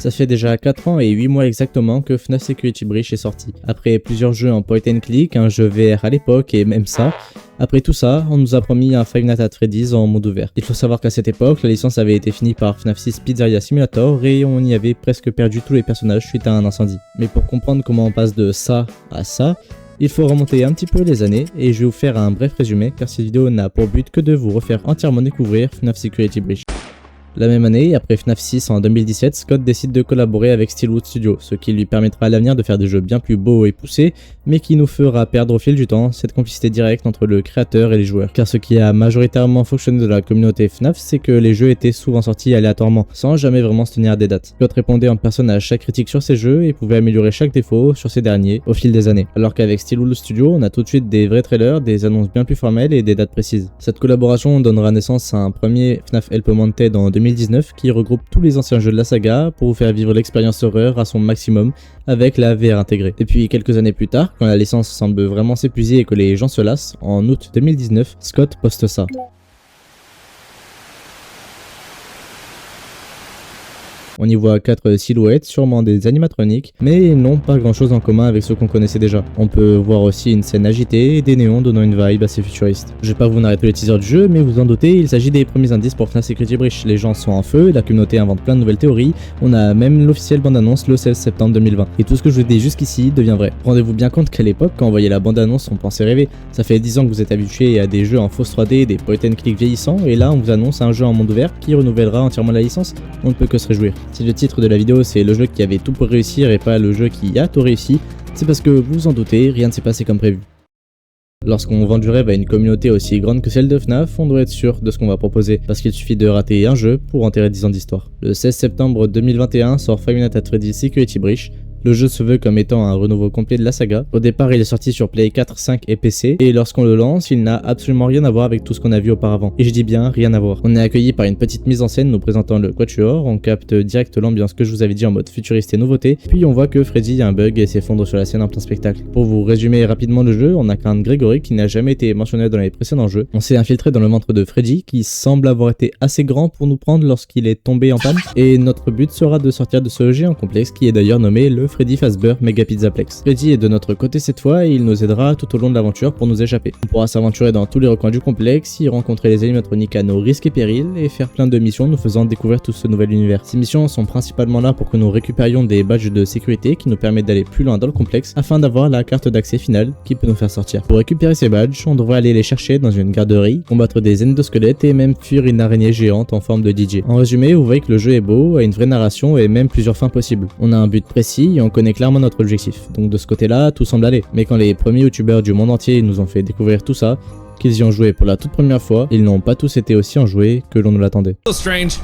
Ça fait déjà 4 ans et 8 mois exactement que FNAF Security Breach est sorti. Après plusieurs jeux en point and click, un jeu VR à l'époque et même ça, après tout ça, on nous a promis un Five Nights at Freddy's en monde ouvert. Il faut savoir qu'à cette époque, la licence avait été finie par FNAF 6 Pizzeria Simulator et on y avait presque perdu tous les personnages suite à un incendie. Mais pour comprendre comment on passe de ça à ça, il faut remonter un petit peu les années et je vais vous faire un bref résumé car cette vidéo n'a pour but que de vous refaire entièrement découvrir FNAF Security Breach. La même année, après FNAF 6 en 2017, Scott décide de collaborer avec Steelwood Studios, ce qui lui permettra à l'avenir de faire des jeux bien plus beaux et poussés, mais qui nous fera perdre au fil du temps cette complicité directe entre le créateur et les joueurs. Car ce qui a majoritairement fonctionné de la communauté FNAF, c'est que les jeux étaient souvent sortis aléatoirement, sans jamais vraiment se tenir à des dates. Scott répondait en personne à chaque critique sur ses jeux et pouvait améliorer chaque défaut sur ces derniers au fil des années. Alors qu'avec Steelwood Studios, on a tout de suite des vrais trailers, des annonces bien plus formelles et des dates précises. Cette collaboration donnera naissance à un premier FNAF Help Wanted en 2019 qui regroupe tous les anciens jeux de la saga pour vous faire vivre l'expérience horreur à son maximum avec la VR intégrée. Et puis quelques années plus tard, quand la licence semble vraiment s'épuiser et que les gens se lassent, en août 2019, Scott poste ça. On y voit 4 silhouettes, sûrement des animatroniques, mais n'ont pas grand chose en commun avec ceux qu'on connaissait déjà. On peut voir aussi une scène agitée et des néons donnant une vibe assez futuriste. Je vais pas vous narrer tous les teasers du jeu, mais vous en doutez, il s'agit des premiers indices pour FNAF Security Breach. Les gens sont en feu, la communauté invente plein de nouvelles théories, on a même l'officielle bande-annonce le 16 septembre 2020. Et tout ce que je vous dis jusqu'ici devient vrai. Rendez-vous bien compte qu'à l'époque, quand on voyait la bande-annonce, on pensait rêver. Ça fait 10 ans que vous êtes habitués à des jeux en fausse 3D, des point and click vieillissants, et là on vous annonce un jeu en monde ouvert qui renouvellera entièrement la licence. On ne peut que se réjouir. Si le titre de la vidéo c'est le jeu qui avait tout pour réussir et pas le jeu qui a tout réussi, c'est parce que vous vous en doutez, rien ne s'est passé comme prévu. Lorsqu'on vend du rêve à une communauté aussi grande que celle de FNAF, on doit être sûr de ce qu'on va proposer, parce qu'il suffit de rater un jeu pour enterrer 10 ans d'histoire. Le 16 septembre 2021 sort Five Nights at Freddy's Security Breach. Le jeu se veut comme étant un renouveau complet de la saga. Au départ, il est sorti sur Play 4, 5 et PC, et lorsqu'on le lance, il n'a absolument rien à voir avec tout ce qu'on a vu auparavant. Et je dis bien rien à voir. On est accueilli par une petite mise en scène nous présentant le Quatuor, on capte direct l'ambiance que je vous avais dit en mode futuriste et nouveauté, puis on voit que Freddy a un bug et s'effondre sur la scène en plein spectacle. Pour vous résumer rapidement le jeu, on incarne Gregory qui n'a jamais été mentionné dans les précédents jeux. On s'est infiltré dans le ventre de Freddy qui semble avoir été assez grand pour nous prendre lorsqu'il est tombé en panne, et notre but sera de sortir de ce géant complexe qui est d'ailleurs nommé le Freddy Fazbear Mega Pizzaplex. Freddy est de notre côté cette fois et il nous aidera tout au long de l'aventure pour nous échapper. On pourra s'aventurer dans tous les recoins du complexe, y rencontrer les animatroniques à nos risques et périls et faire plein de missions nous faisant découvrir tout ce nouvel univers. Ces missions sont principalement là pour que nous récupérions des badges de sécurité qui nous permettent d'aller plus loin dans le complexe afin d'avoir la carte d'accès finale qui peut nous faire sortir. Pour récupérer ces badges, on devrait aller les chercher dans une garderie, combattre des endosquelettes et même fuir une araignée géante en forme de DJ. En résumé, vous voyez que le jeu est beau, a une vraie narration et même plusieurs fins possibles. On a un but précis et on connaît clairement notre objectif. Donc de ce côté-là, tout semble aller. Mais quand les premiers youtubeurs du monde entier nous ont fait découvrir tout ça, qu'ils y ont joué pour la toute première fois, ils n'ont pas tous été aussi enjoués que l'on nous l'attendait. Strange.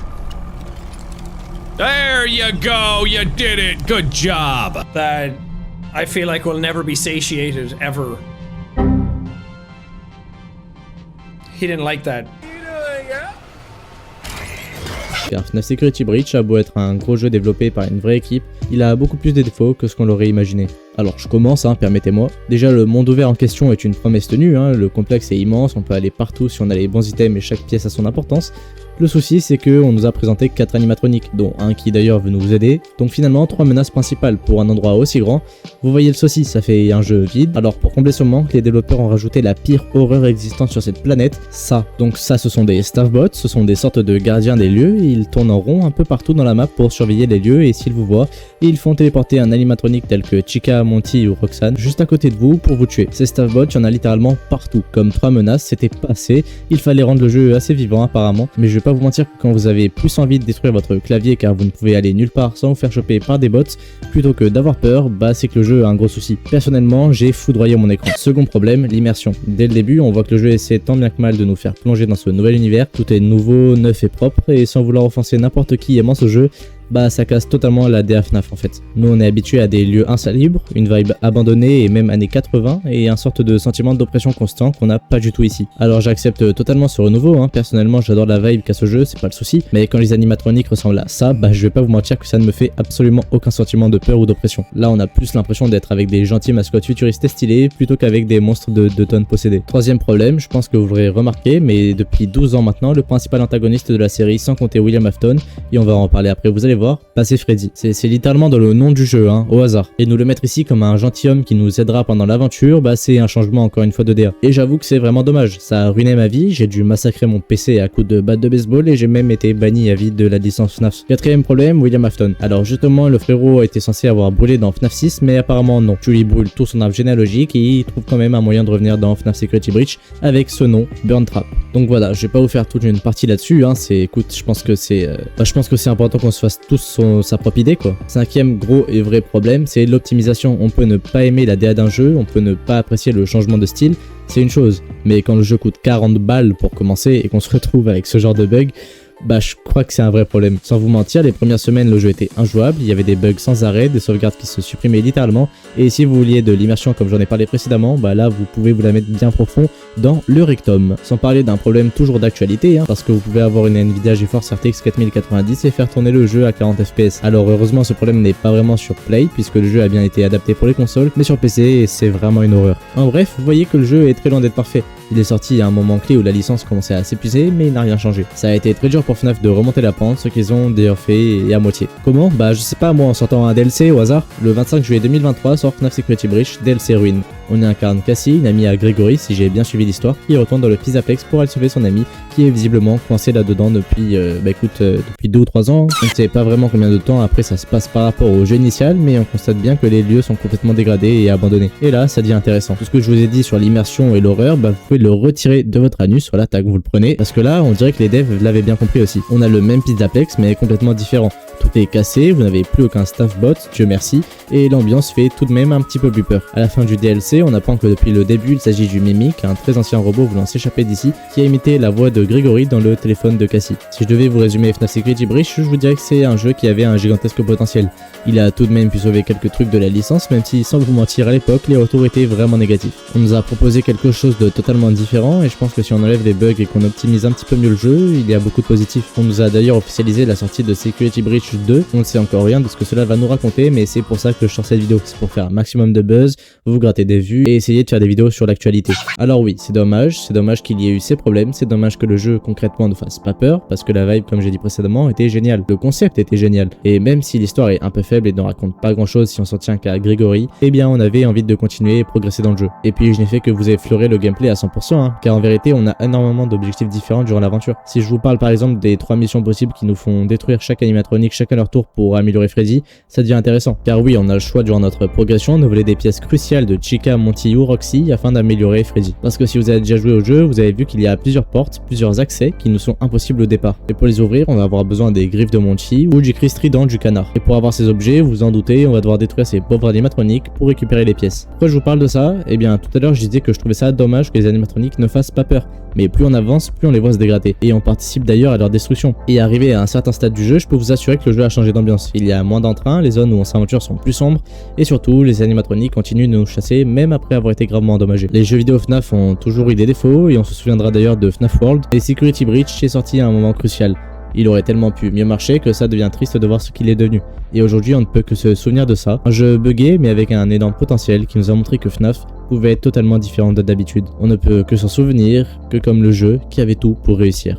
There you go, you did it. Good job. That I feel like we'll never be satiated ever. He didn't like that. Car FNAF Security Breach a beau être un gros jeu développé par une vraie équipe, il a beaucoup plus de défauts que ce qu'on l'aurait imaginé. Alors je commence, permettez-moi. Déjà le monde ouvert en question est une promesse tenue, le complexe est immense, on peut aller partout si on a les bons items et chaque pièce a son importance. Le souci c'est qu'on nous a présenté 4 animatroniques, dont un qui d'ailleurs veut nous aider, donc finalement 3 menaces principales pour un endroit aussi grand. Vous voyez le souci, ça fait un jeu vide. Alors pour combler ce manque, les développeurs ont rajouté la pire horreur existante sur cette planète, ça. Donc ça ce sont des staffbots, ce sont des sortes de gardiens des lieux, et ils tournent en rond un peu partout dans la map pour surveiller les lieux et s'ils vous voient, ils font téléporter un animatronique tel que Chica, Monty ou Roxanne juste à côté de vous pour vous tuer. Ces staffbots, il y en a littéralement partout. Comme 3 menaces, c'était pas assez, il fallait rendre le jeu assez vivant apparemment, mais je vais pas vous mentir que quand vous avez plus envie de détruire votre clavier car vous ne pouvez aller nulle part sans vous faire choper par des bots, plutôt que d'avoir peur, c'est que le jeu a un gros souci. Personnellement, j'ai foudroyé mon écran. Second problème, l'immersion. Dès le début, on voit que le jeu essaie tant bien que mal de nous faire plonger dans ce nouvel univers, tout est nouveau, neuf et propre, et sans vouloir offenser n'importe qui aimant ce jeu, ça casse totalement la DA FNAF en fait. Nous on est habitué à des lieux insalubres, une vibe abandonnée et même années 80 et un sorte de sentiment d'oppression constant qu'on n'a pas du tout ici. Alors j'accepte totalement ce renouveau, personnellement j'adore la vibe qu'a ce jeu, c'est pas le souci, mais quand les animatroniques ressemblent à ça, je vais pas vous mentir que ça ne me fait absolument aucun sentiment de peur ou d'oppression. Là on a plus l'impression d'être avec des gentils mascottes futuristes et stylés plutôt qu'avec des monstres de tonnes possédés. Troisième problème, je pense que vous l'aurez remarqué, mais depuis 12 ans maintenant, le principal antagoniste de la série sans compter William Afton, et on va en parler après, vous allez voir, voir, bah c'est Freddy. C'est littéralement dans le nom du jeu, hein, au hasard. Et nous le mettre ici comme un gentilhomme qui nous aidera pendant l'aventure, bah c'est un changement encore une fois de DA. Et j'avoue que c'est vraiment dommage, ça a ruiné ma vie, j'ai dû massacrer mon PC à coups de batte de baseball et j'ai même été banni à vie de la licence FNAF. Quatrième problème, William Afton. Alors justement, le frérot était censé avoir brûlé dans FNAF 6, mais apparemment non. Tu lui brûles tout son arbre généalogique et il trouve quand même un moyen de revenir dans FNAF Security Breach avec ce nom, Burn Trap. Donc voilà, je vais pas vous faire toute une partie là-dessus, hein. Écoute, je pense que c'est important qu'on se fasse tous sa propre idée, quoi. Cinquième gros et vrai problème, c'est l'optimisation. On peut ne pas aimer la DA d'un jeu, on peut ne pas apprécier le changement de style, c'est une chose. Mais quand le jeu coûte 40 balles pour commencer et qu'on se retrouve avec ce genre de bug, bah je crois que c'est un vrai problème. Sans vous mentir, les premières semaines le jeu était injouable, il y avait des bugs sans arrêt, des sauvegardes qui se supprimaient littéralement, et si vous vouliez de l'immersion comme j'en ai parlé précédemment, bah là vous pouvez vous la mettre bien profond dans le rectum. Sans parler d'un problème toujours d'actualité, hein, parce que vous pouvez avoir une Nvidia GeForce RTX 4090 et faire tourner le jeu à 40 fps. Alors heureusement ce problème n'est pas vraiment sur Play, puisque le jeu a bien été adapté pour les consoles, mais sur PC c'est vraiment une horreur. En bref, vous voyez que le jeu est très loin d'être parfait. Il est sorti à un moment clé où la licence commençait à s'épuiser, mais il n'a rien changé. Ça a été très dur pour FNAF de remonter la pente, ce qu'ils ont d'ailleurs fait et à moitié. Comment? Bah je sais pas, moi en sortant un DLC au hasard, le 25 juillet 2023 sort FNAF Security Breach DLC Ruin. On y incarne Cassie, une amie à Gregory, si j'ai bien suivi l'histoire, qui retourne dans le Pizzaplex pour aller sauver son ami, qui est visiblement coincé là-dedans depuis, depuis 2 ou 3 ans. On ne sait pas vraiment combien de temps après ça se passe par rapport au jeu initial, mais on constate bien que les lieux sont complètement dégradés et abandonnés. Et là, ça devient intéressant. Tout ce que je vous ai dit sur l'immersion et l'horreur, bah vous pouvez le retirer de votre anus, voilà, tac, vous le prenez, parce que là, on dirait que les devs l'avaient bien compris aussi. On a le même Pizzaplex, mais complètement différent. Tout est cassé, vous n'avez plus aucun staff bot, Dieu merci, et l'ambiance fait tout de même un petit peu plus peur. À la fin du DLC, on apprend que depuis le début, il s'agit du Mimic, un très ancien robot voulant s'échapper d'ici, qui a imité la voix de Gregory dans le téléphone de Cassie. Si je devais vous résumer FNAF Security Breach, je vous dirais que c'est un jeu qui avait un gigantesque potentiel. Il a tout de même pu sauver quelques trucs de la licence, même si sans vous mentir à l'époque, les retours étaient vraiment négatifs. On nous a proposé quelque chose de totalement différent, et je pense que si on enlève les bugs et qu'on optimise un petit peu mieux le jeu, il y a beaucoup de positifs. On nous a d'ailleurs officialisé la sortie de Security Breach 2, on ne sait encore rien de ce que cela va nous raconter, mais c'est pour ça que je sors cette vidéo, c'est pour faire un maximum de buzz, vous gratter des vues et essayer de faire des vidéos sur l'actualité. Alors oui, c'est dommage qu'il y ait eu ces problèmes, c'est dommage que le jeu concrètement ne fasse pas peur, parce que la vibe, comme j'ai dit précédemment, était géniale, le concept était génial, et même si l'histoire est un peu faible et ne raconte pas grand chose si on s'en tient qu'à Gregory, eh bien on avait envie de continuer et progresser dans le jeu. Et puis je n'ai fait que vous effleurer le gameplay à 100%, hein, car en vérité on a énormément d'objectifs différents durant l'aventure. Si je vous parle par exemple des 3 missions possibles qui nous font détruire chaque animatronique chacun leur tour pour améliorer Freddy, ça devient intéressant. Car oui, on a le choix durant notre progression de voler des pièces cruciales de Chica, Monty ou Roxy afin d'améliorer Freddy. Parce que si vous avez déjà joué au jeu, vous avez vu qu'il y a plusieurs portes, plusieurs accès qui nous sont impossibles au départ. Et pour les ouvrir, on va avoir besoin des griffes de Monty ou du cri strident du canard. Et pour avoir ces objets, vous vous en doutez, on va devoir détruire ces pauvres animatroniques pour récupérer les pièces. Pourquoi je vous parle de ça? Eh bien, tout à l'heure, je disais que je trouvais ça dommage que les animatroniques ne fassent pas peur. Mais plus on avance, plus on les voit se dégrader. Et on participe d'ailleurs à leur destruction. Et arrivé à un certain stade du jeu, je peux vous assurer que le jeu a changé d'ambiance. Il y a moins d'entrain, les zones où on s'aventure sont plus sombres, et surtout, les animatroniques continuent de nous chasser même après avoir été gravement endommagés. Les jeux vidéo FNAF ont toujours eu des défauts, et on se souviendra d'ailleurs de FNAF World. Et Security Breach est sorti à un moment crucial. Il aurait tellement pu mieux marcher que ça devient triste de voir ce qu'il est devenu. Et aujourd'hui, on ne peut que se souvenir de ça. Un jeu buggé, mais avec un énorme potentiel qui nous a montré que FNAF pouvait être totalement différent de d'habitude. On ne peut que s'en souvenir, que comme le jeu qui avait tout pour réussir.